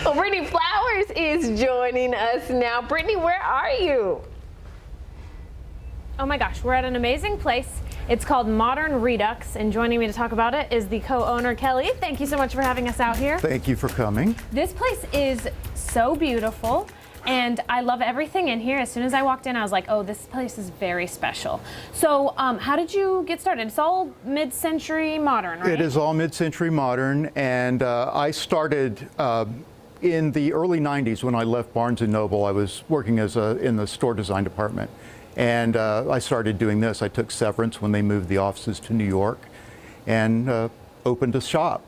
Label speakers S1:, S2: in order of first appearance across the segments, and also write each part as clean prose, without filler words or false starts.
S1: Well, Brittany Flowers is joining us now. Brittany, where are you?
S2: Oh my gosh, we're at an amazing place. It's called Modern Redux, and joining me to talk about it is the co-owner, Kelly. Thank you so much for having us out here.
S3: Thank you for coming.
S2: This place is so beautiful, and I love everything in here. As soon as I walked in, I was like, oh, this place is very special. So how did you get started? It's all mid-century modern, right?
S3: It is all mid-century modern, and I started in the early 90s when I left Barnes & Noble. I was working in the store design department. And I started doing this. I took severance when they moved the offices to New York and opened a shop.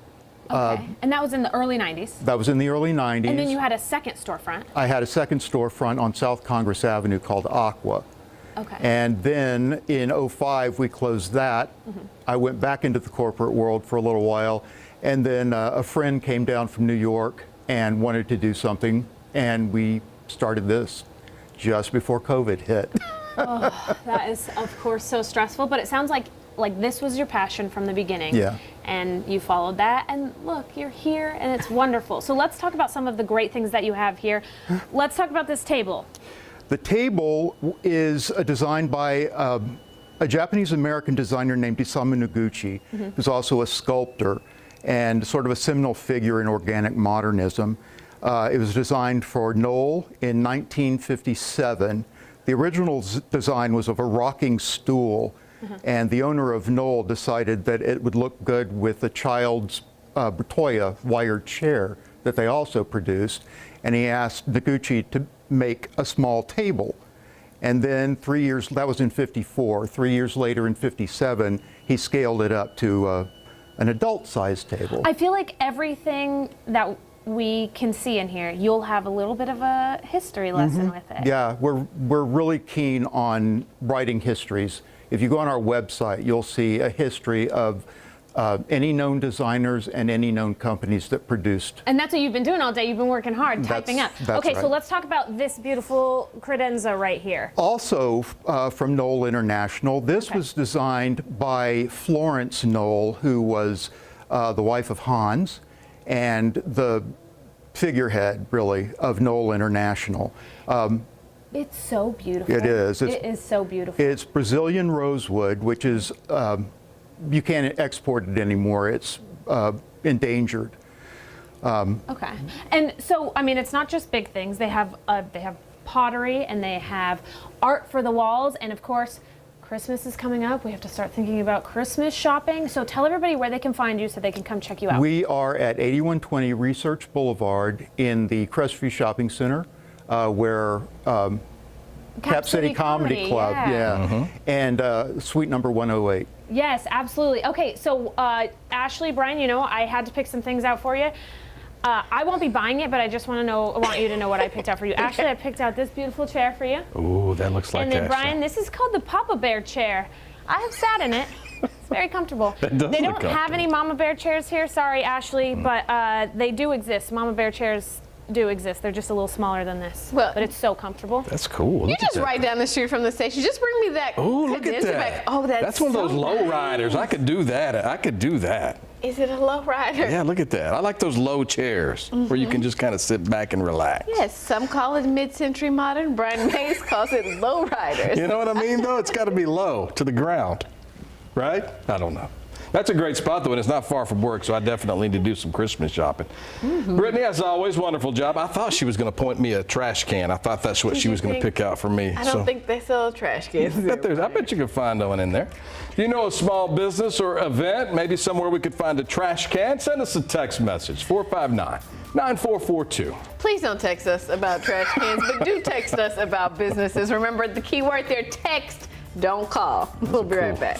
S2: Okay. And that was in the early 90s?
S3: That was in the early 90s.
S2: And then you had a second storefront?
S3: I had a second storefront on South Congress Avenue called Aqua.
S2: Okay.
S3: And then in '05, we closed that. I went back into the corporate world for a little while. And then a friend came down from New York and wanted to do something. And we started this just before COVID hit.
S2: Oh, that is, of course, so stressful, but it sounds like this was your passion from the beginning.
S3: Yeah.
S2: And you followed that, and look, you're here, and it's wonderful. So let's talk about some of the great things that you have here. Let's talk about this table.
S3: The table is designed by a Japanese-American designer named Isamu Noguchi, who's also a sculptor and sort of a seminal figure in organic modernism. It was designed for Knoll in 1957. The original design was of a rocking stool, and the owner of Knoll decided that it would look good with a child's Bertoya wired chair that they also produced, and he asked Noguchi to make a small table. And then 3 years, that was in '54, 3 years later in '57, he scaled it up to an adult-sized table.
S2: I feel like everything that we can see in here, you'll have a little bit of a history lesson with it.
S3: Yeah, we're really keen on writing histories. If you go on our website, you'll see a history of any known designers and any known companies that produced.
S2: And that's what you've been doing all day. You've been working hard, typing up.
S3: That's
S2: okay,
S3: right.
S2: so let's talk about this beautiful credenza right here.
S3: Also from Knoll International. This was designed by Florence Knoll, who was the wife of Hans, and the figurehead, really, of Knoll International.
S2: It's so beautiful.
S3: It is.
S2: It is so beautiful.
S3: It's Brazilian rosewood, which is, you can't export it anymore. It's endangered.
S2: Okay. And so, I mean, it's not just big things. They have pottery, and they have art for the walls, and of course, Christmas is coming up. We have to start thinking about Christmas shopping. So tell everybody where they can find you so they can come check you out.
S3: We are at 8120 Research Boulevard in the Crestview Shopping Center, where Cap City Comedy Club, and suite number 108.
S2: Yes, absolutely. Okay, so Ashley, Brian, you know, I had to pick some things out for you. I won't be buying it, but I just want you to know what I picked out for you. Ashley, I picked out this beautiful chair for you.
S4: Ooh, that looks like
S2: And then
S4: Ashley.
S2: Brian, this is called the Papa Bear chair. I have sat in it. It's very comfortable.
S4: That does
S2: They
S4: look
S2: don't have any Mama Bear chairs here. Sorry, Ashley, but they do exist. Mama Bear chairs do exist. They're just a little smaller than this.
S1: Well,
S2: but it's so comfortable.
S4: That's cool.
S1: You're just right down the street from the station. Just bring me that.
S4: Oh, look at
S1: cadenza
S4: that.
S1: back. Oh, that's
S4: one of those
S1: so
S4: low riders. I could do that. I could do that.
S1: Is it a low rider?
S4: Yeah, look at that. I like those low chairs where you can just kind of sit back and relax.
S1: Yes, some call it mid-century modern. Brian Mays calls it low riders.
S4: You know what I mean, though? It's got to be low to the ground, right? I don't know. That's a great spot, though, and it's not far from work, so I definitely need to do some Christmas shopping. Brittany, as always, wonderful job. I thought she was going to point me a trash can. I thought that's what she was going to pick out for me.
S1: I don't think they sell trash cans.
S4: I bet you can find one in there. If you know a small business or event, maybe somewhere we could find a trash can, send us a text message, 459-9442.
S1: Please don't text us about trash cans, but do text us about businesses. Remember the key word there, text, don't call. We'll be right back.